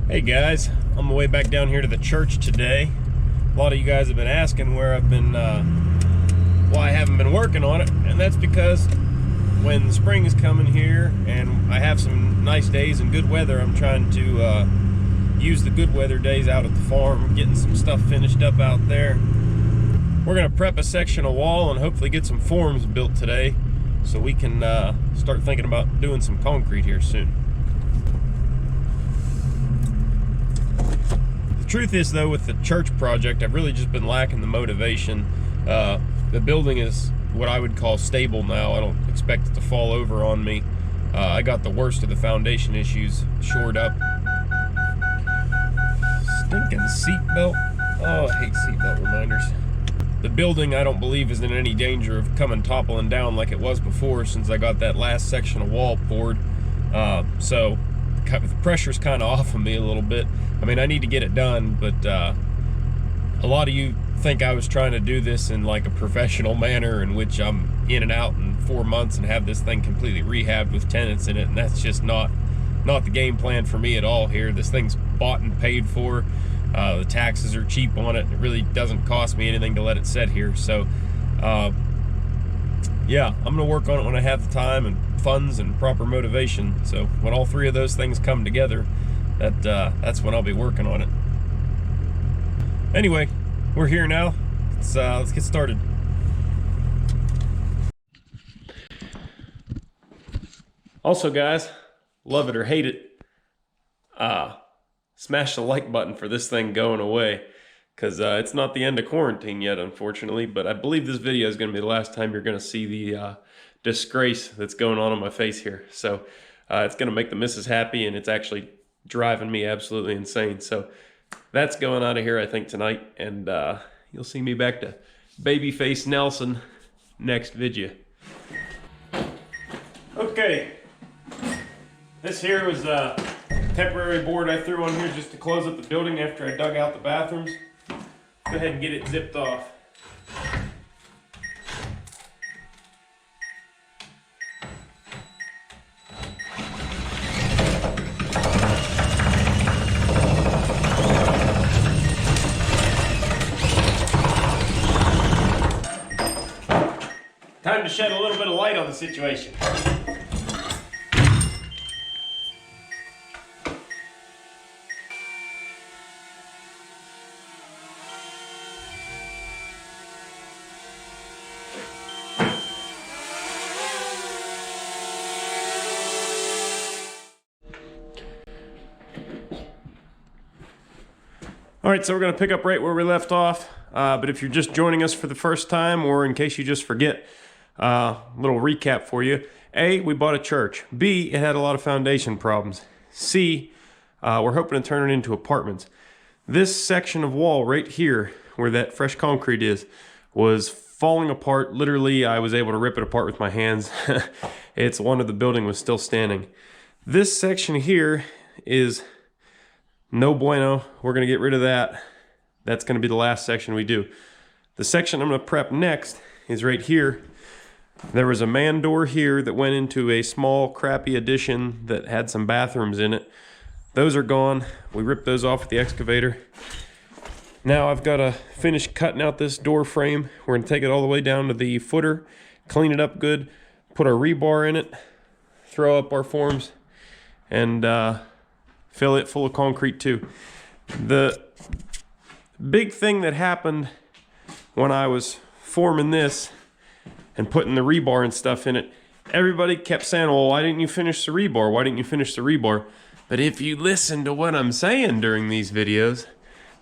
Hey guys, on my way back down here to the church today. A lot of you guys have been asking where I've been, why I haven't been working on it, and that's because when the spring is coming here and I have some nice days and good weather, I'm trying to use the good weather days out at the farm, getting some stuff finished up out there. We're gonna prep a section of wall and hopefully get some forms built today so we can start thinking about doing some concrete here soon. The truth is though, with the church project, I've really just been lacking the motivation. The building is what I would call stable now. I don't expect it to fall over on me. I got the worst of the foundation issues shored up. Stinking seatbelt. Oh, I hate seatbelt reminders. The building, I don't believe, is in any danger of coming toppling down like it was before since I got that last section of wall poured. So the pressure's kind of off of me a little bit. I mean, I need to get it done, but a lot of you think I was trying to do this in like a professional manner in which I'm in and out in 4 months and have this thing completely rehabbed with tenants in it, and that's just not the game plan for me at all here. This thing's bought and paid for. The taxes are cheap on it. It really doesn't cost me anything to let it sit here. So yeah, I'm gonna work on it when I have the time and funds and proper motivation. So when all three of those things come together, that's when I'll be working on it. Anyway, we're here now. Let's get started. Also guys, love it or hate it, smash the like button for this thing going away, because it's not the end of quarantine yet, unfortunately, but I believe this video is going to be the last time you're going to see the disgrace that's going on my face here. So it's going to make the missus happy, and it's actually driving me absolutely insane. So that's going out of here, I think, tonight, and you'll see me back to babyface Nelson next video. Okay, this here was a temporary board I threw on here just to close up the building after I dug out the bathrooms. Go ahead and get it zipped off. Time to shed a little bit of light on the situation. All right, so we're gonna pick up right where we left off. But if you're just joining us for the first time, or in case you just forget, little recap for you. A, we bought a church. B, it had a lot of foundation problems. C, we're hoping to turn it into apartments. This section of wall right here, where that fresh concrete is, was falling apart. Literally, I was able to rip it apart with my hands. It's one of the building was still standing. This section here is no bueno. We're gonna get rid of that. That's gonna be the last section we do. The section I'm gonna prep next is right here. There was a man door here that went into a small crappy addition that had some bathrooms in it. Those are gone. We ripped those off with the excavator. Now I've got to finish cutting out this door frame. We're gonna take it all the way down to the footer, clean it up good, put our rebar in it, throw up our forms, and fill it full of concrete too. The big thing that happened when I was forming this and putting the rebar and stuff in it, everybody kept saying, well, why didn't you finish the rebar? Why didn't you finish the rebar? But if you listen to what I'm saying during these videos,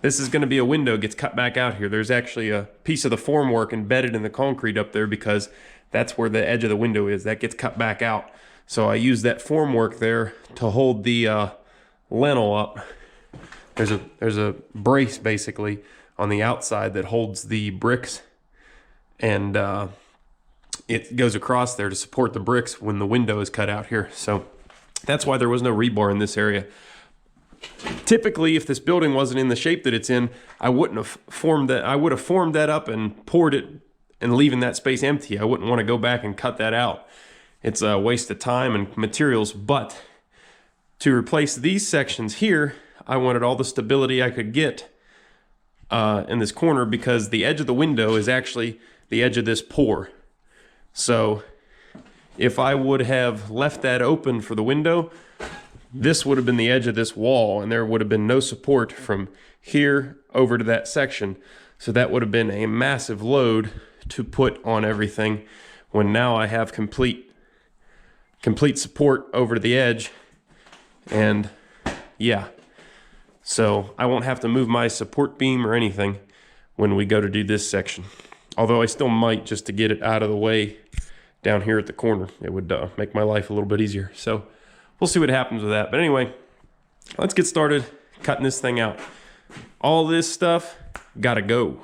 this is gonna be a window gets cut back out here. There's actually a piece of the formwork embedded in the concrete up there because that's where the edge of the window is. That gets cut back out. So I use that formwork there to hold the lintel up. There's a brace basically on the outside that holds the bricks, and it goes across there to support the bricks when the window is cut out here. So that's why there was no rebar in this area. Typically, if this building wasn't in the shape that it's in, I wouldn't have formed that. I would have formed that up and poured it and leaving that space empty. I wouldn't want to go back and cut that out. It's a waste of time and materials. But to replace these sections here, I wanted all the stability I could get in this corner, because the edge of the window is actually the edge of this pour. So if I would have left that open for the window, this would have been the edge of this wall, and there would have been no support from here over to that section. So that would have been a massive load to put on everything, when now I have complete support over to the edge. And yeah, so I won't have to move my support beam or anything when we go to do this section. Although I still might, just to get it out of the way down here at the corner. It would make my life a little bit easier. So we'll see what happens with that. But anyway, let's get started cutting this thing out. All this stuff gotta go.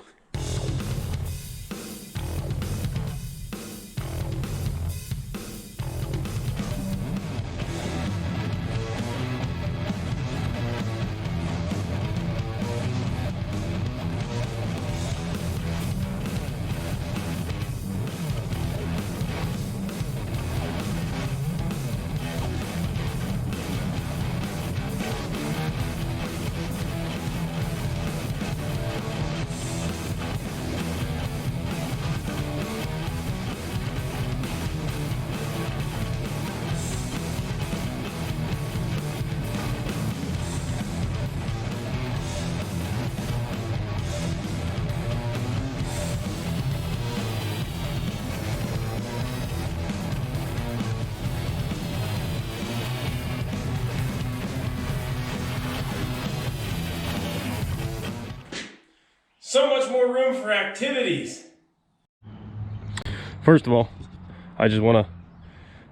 So much more room for activities. First of all, I just want to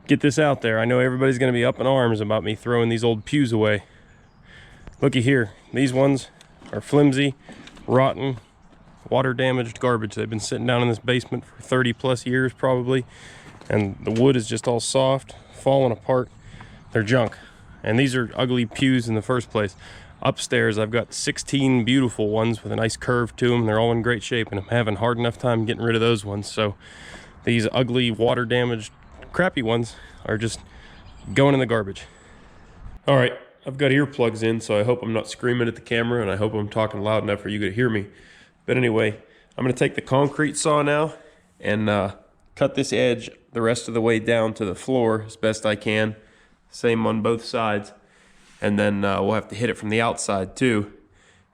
get this out there. I know everybody's going to be up in arms about me throwing these old pews away. Looky here. These ones are flimsy, rotten, water damaged garbage. They've been sitting down in this basement for 30 plus years probably, and the wood is just all soft, falling apart. They're junk. And these are ugly pews in the first place. Upstairs, I've got 16 beautiful ones with a nice curve to them. They're all in great shape, and I'm having hard enough time getting rid of those ones. So these ugly, water damaged, crappy ones are just going in the garbage. All right, I've got earplugs in, so I hope I'm not screaming at the camera, and I hope I'm talking loud enough for you to hear me. But anyway, I'm gonna take the concrete saw now and cut this edge the rest of the way down to the floor as best I can. Same on both sides. And then we'll have to hit it from the outside too.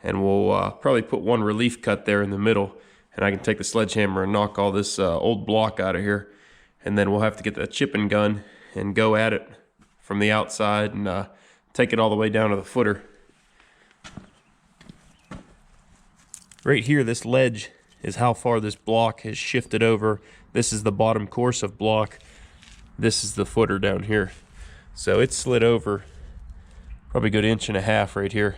And we'll probably put one relief cut there in the middle. And I can take the sledgehammer and knock all this old block out of here. And then we'll have to get the chipping gun and go at it from the outside and take it all the way down to the footer. Right here, this ledge is how far this block has shifted over. This is the bottom course of block. This is the footer down here. So it's slid over probably a good 1.5 inches right here.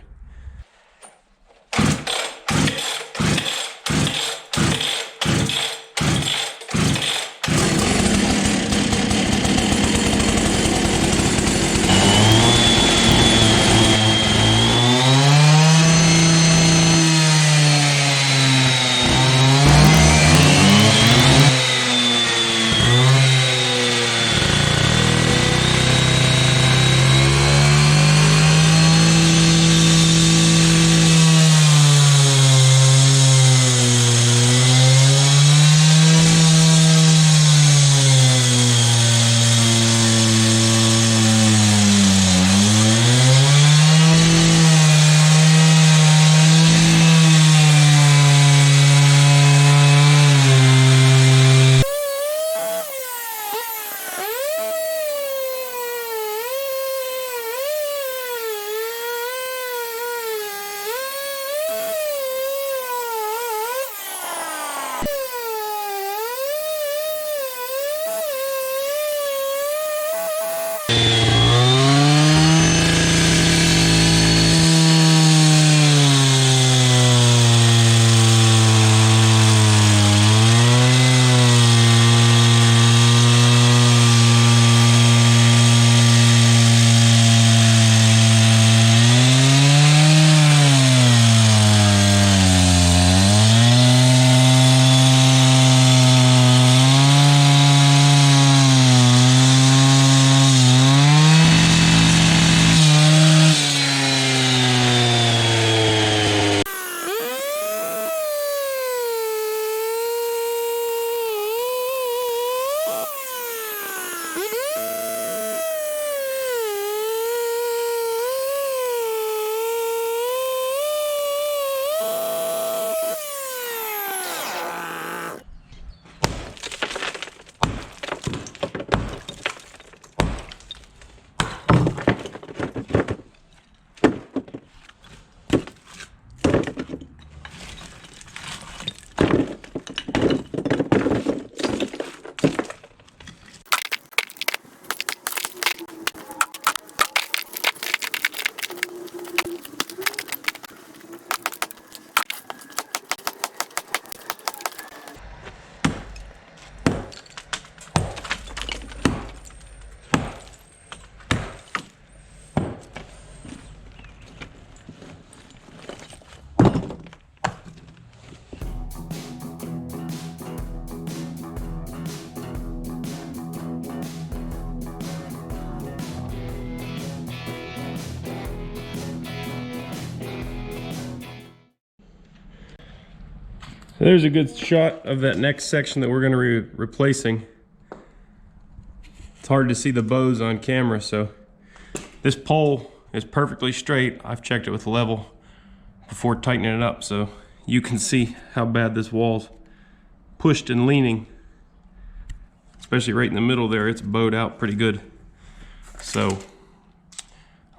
So there's a good shot of that next section that we're going to be replacing. It's hard to see the bows on camera, so this pole is perfectly straight. I've checked it with level before tightening it up, so you can see how bad this wall's pushed and leaning. Especially right in the middle there, it's bowed out pretty good. So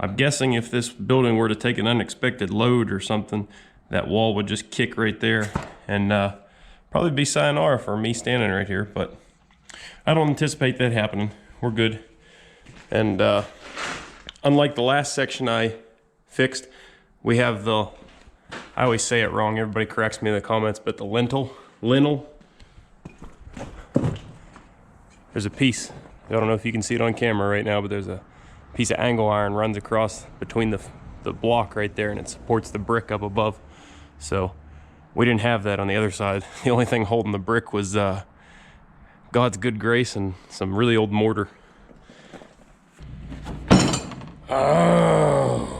I'm guessing if this building were to take an unexpected load or something, that wall would just kick right there and probably be sayonara for me standing right here, but I don't anticipate that happening. We're good. And unlike the last section I fixed, we have the, I always say it wrong, everybody corrects me in the comments, but the lintel. There's a piece, I don't know if you can see it on camera right now, but there's a piece of angle iron runs across between the block right there, and it supports the brick up above. So we didn't have that on the other side. The only thing holding the brick was God's good grace and some really old mortar. Oh.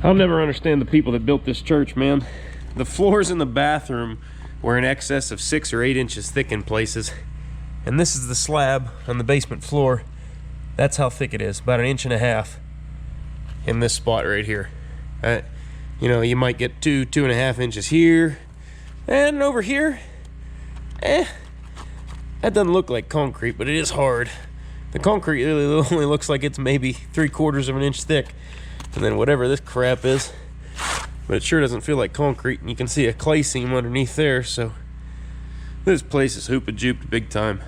I'll never understand the people that built this church, man. The floors in the bathroom were in excess of 6 or 8 inches thick in places. And this is the slab on the basement floor. That's how thick it is, about 1.5 inches in this spot right here. You know, you might get 2.5 inches here. And over here, that doesn't look like concrete, but it is hard. The concrete really only looks like it's maybe 3/4 of an inch thick. And then whatever this crap is, but it sure doesn't feel like concrete, and you can see a clay seam underneath there, so this place is hoopa-jooped big time.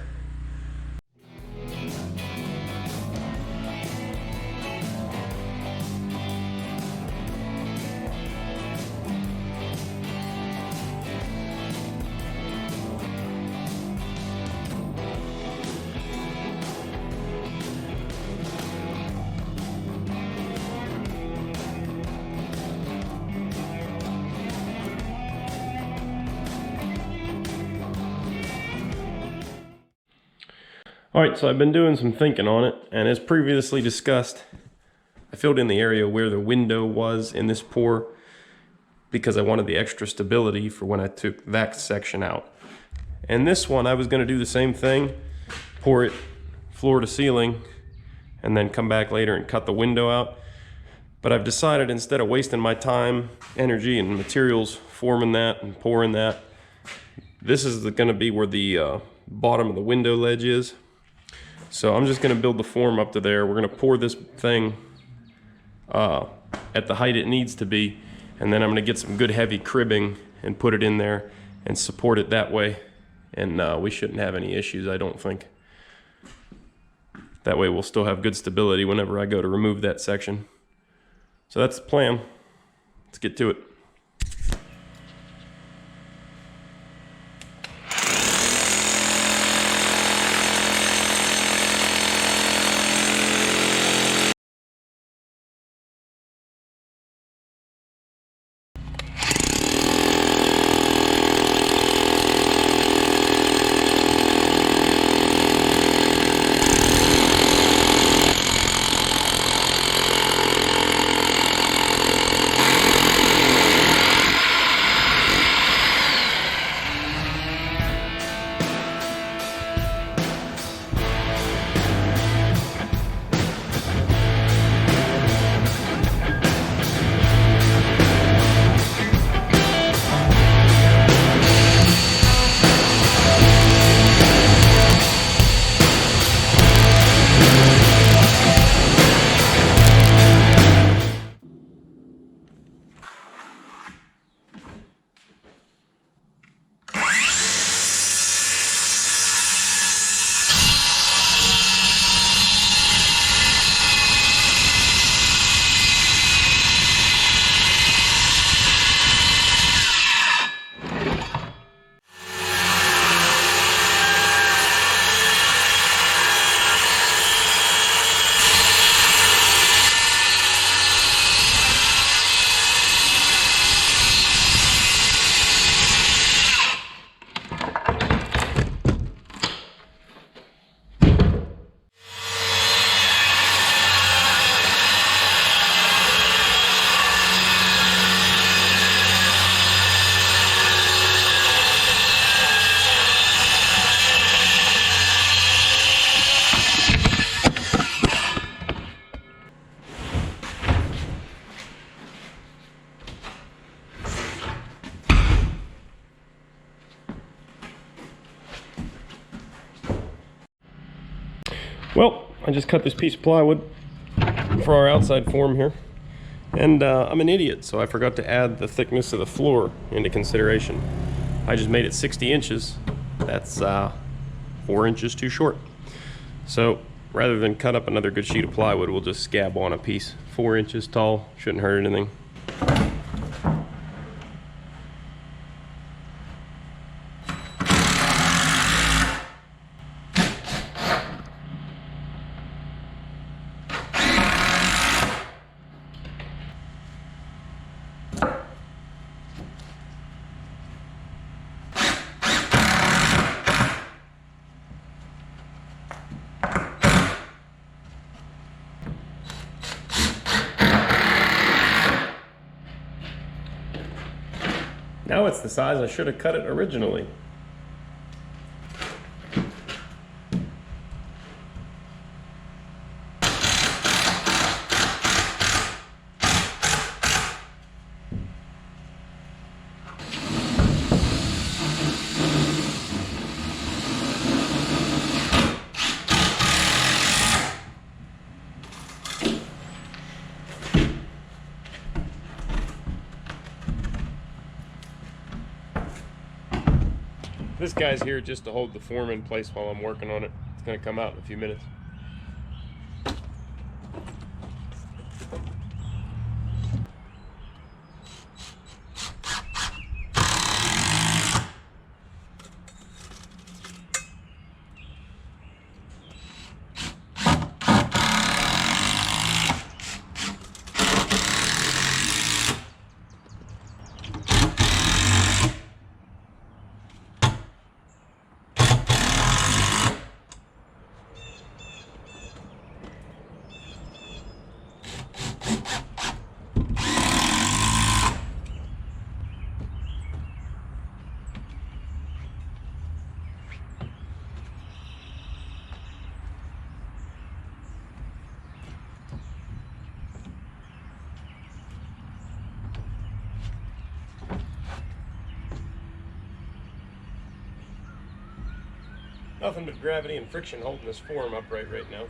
Alright, so I've been doing some thinking on it, and as previously discussed, I filled in the area where the window was in this pour because I wanted the extra stability for when I took that section out. And this one, I was going to do the same thing, pour it floor to ceiling, and then come back later and cut the window out. But I've decided, instead of wasting my time, energy, and materials forming that and pouring that, this is going to be where the bottom of the window ledge is. So I'm just going to build the form up to there. We're going to pour this thing at the height it needs to be, and then I'm going to get some good heavy cribbing and put it in there and support it that way. And we shouldn't have any issues, I don't think. That way we'll still have good stability whenever I go to remove that section. So that's the plan. Let's get to it. Well, I just cut this piece of plywood for our outside form here. And I'm an idiot, so I forgot to add the thickness of the floor into consideration. I just made it 60 inches. That's 4 inches too short. So rather than cut up another good sheet of plywood, we'll just scab on a piece 4 inches tall. Shouldn't hurt anything. Now it's the size I should have cut it originally. This guy's here just to hold the form in place while I'm working on it. It's going to come out in a few minutes. Nothing but gravity and friction holding this form upright right now.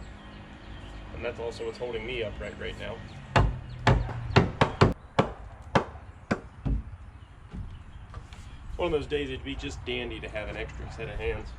And that's also what's holding me upright right now. One of those days it'd be just dandy to have an extra set of hands.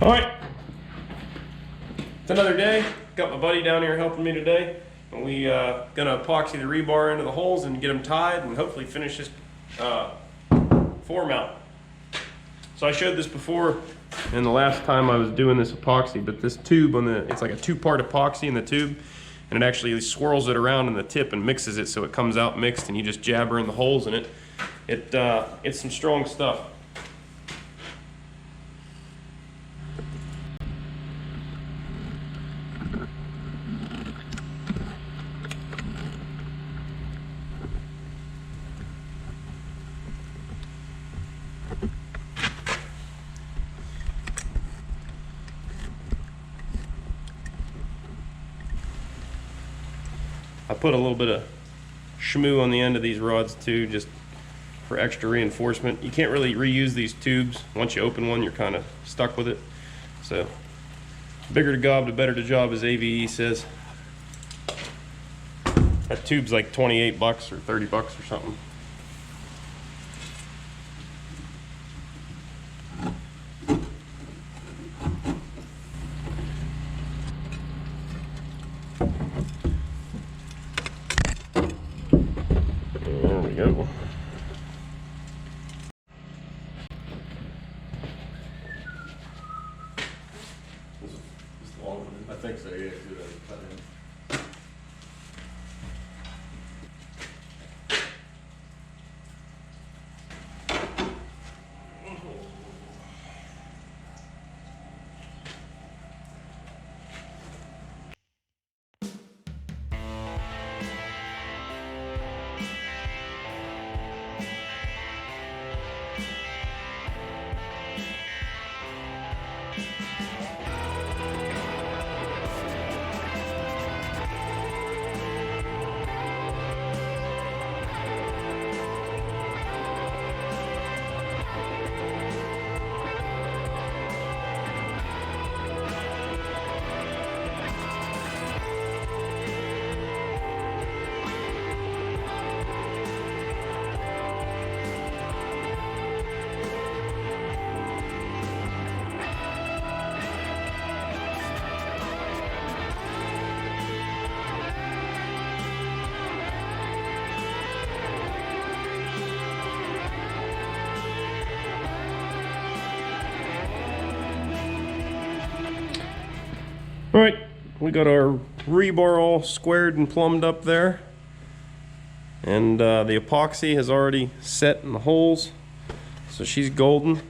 All right, it's another day. Got my buddy down here helping me today, and we gonna epoxy the rebar into the holes and get them tied, and hopefully finish this form out. So I showed this before, and the last time I was doing this epoxy, but this tube on it's like a two-part epoxy in the tube, and it actually swirls it around in the tip and mixes it so it comes out mixed, and you just jabber in the holes in it. It's some strong stuff. I put a little bit of shmoo on the end of these rods too, just for extra reinforcement. You can't really reuse these tubes. Once you open one, you're kind of stuck with it. So bigger to gob, the better to job, as AVE says. That tube's like 28 bucks or 30 bucks or something. There we go. I think so, yeah. All right, we got our rebar all squared and plumbed up there. And the epoxy has already set in the holes, so she's golden.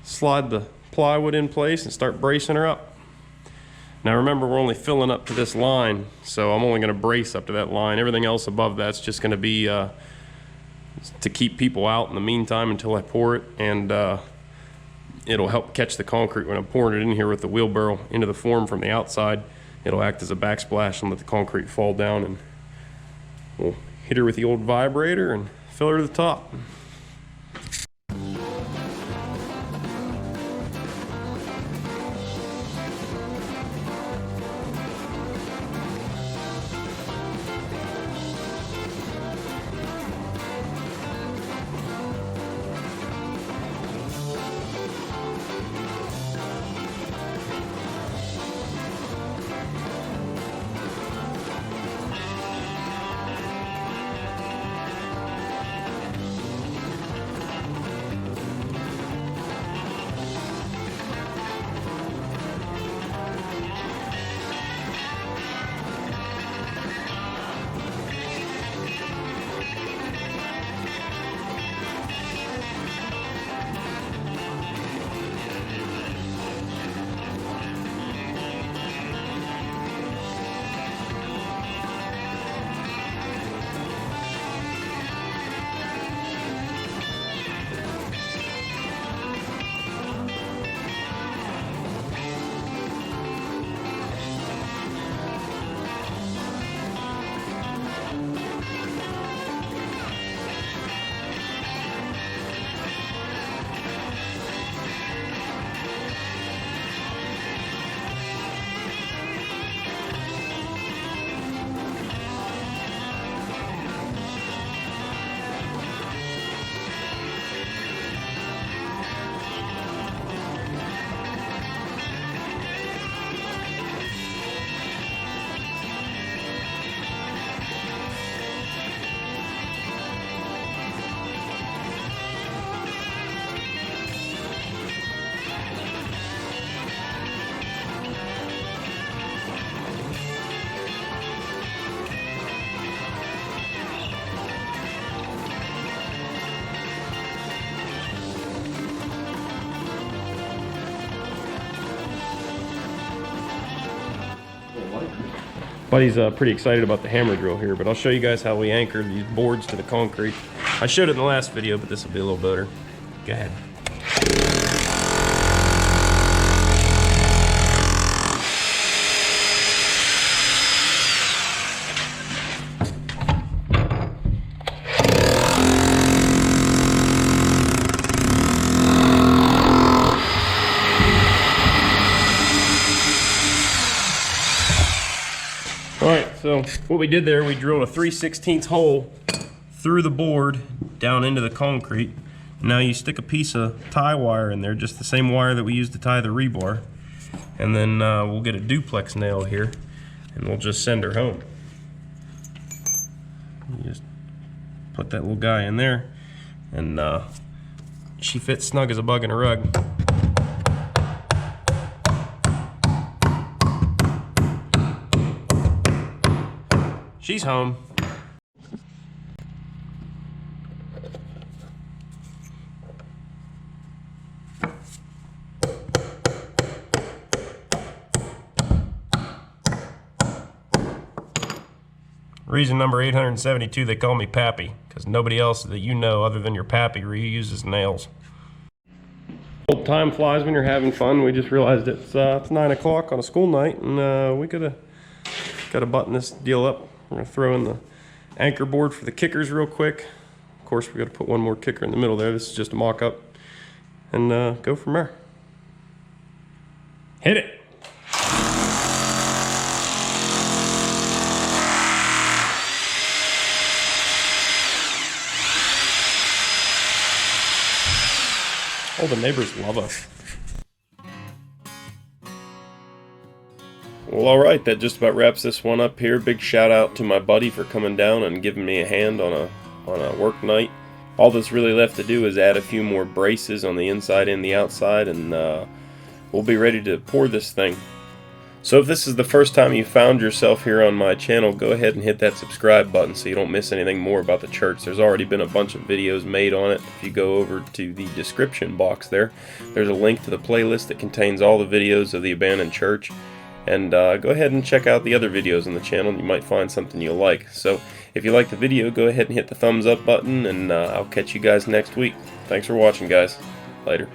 Slide the plywood in place and start bracing her up. Now remember, we're only filling up to this line, so I'm only going to brace up to that line. Everything else above that's just going to be to keep people out in the meantime until I pour it, and it'll help catch the concrete when I'm pouring it in here with the wheelbarrow into the form from the outside. It'll act as a backsplash and let the concrete fall down, and we'll hit her with the old vibrator and fill her to the top. Buddy's pretty excited about the hammer drill here, but I'll show you guys how we anchor these boards to the concrete. I showed it in the last video, but this will be a little better. Go ahead. so what we did there, we drilled a 3/16 hole through the board down into the concrete. Now you stick a piece of tie wire in there, just the same wire that we used to tie the rebar, and then we'll get a duplex nail here and we'll just send her home. You just put that little guy in there, and she fits snug as a bug in a rug. She's home. Reason number 872, they call me Pappy, because nobody else that you know other than your Pappy reuses nails. Old time flies when you're having fun. We just realized it's 9 o'clock on a school night, and we gotta button this deal up. We're gonna throw in the anchor board for the kickers real quick. Of course, we gotta put one more kicker in the middle there. This is just a mock-up, and go from there. Hit it. Oh, the neighbors love us. Well, alright, that just about wraps this one up here. Big shout out to my buddy for coming down and giving me a hand on a work night. All that's really left to do is add a few more braces on the inside and the outside, and we'll be ready to pour this thing. So if this is the first time you found yourself here on my channel, go ahead and hit that subscribe button so you don't miss anything more about the church. There's already been a bunch of videos made on it. If you go over to the description box there's a link to the playlist that contains all the videos of the abandoned church. And go ahead and check out the other videos on the channel. You might find something you'll like. So if you like the video, go ahead and hit the thumbs up button, and I'll catch you guys next week. Thanks for watching, guys. Later.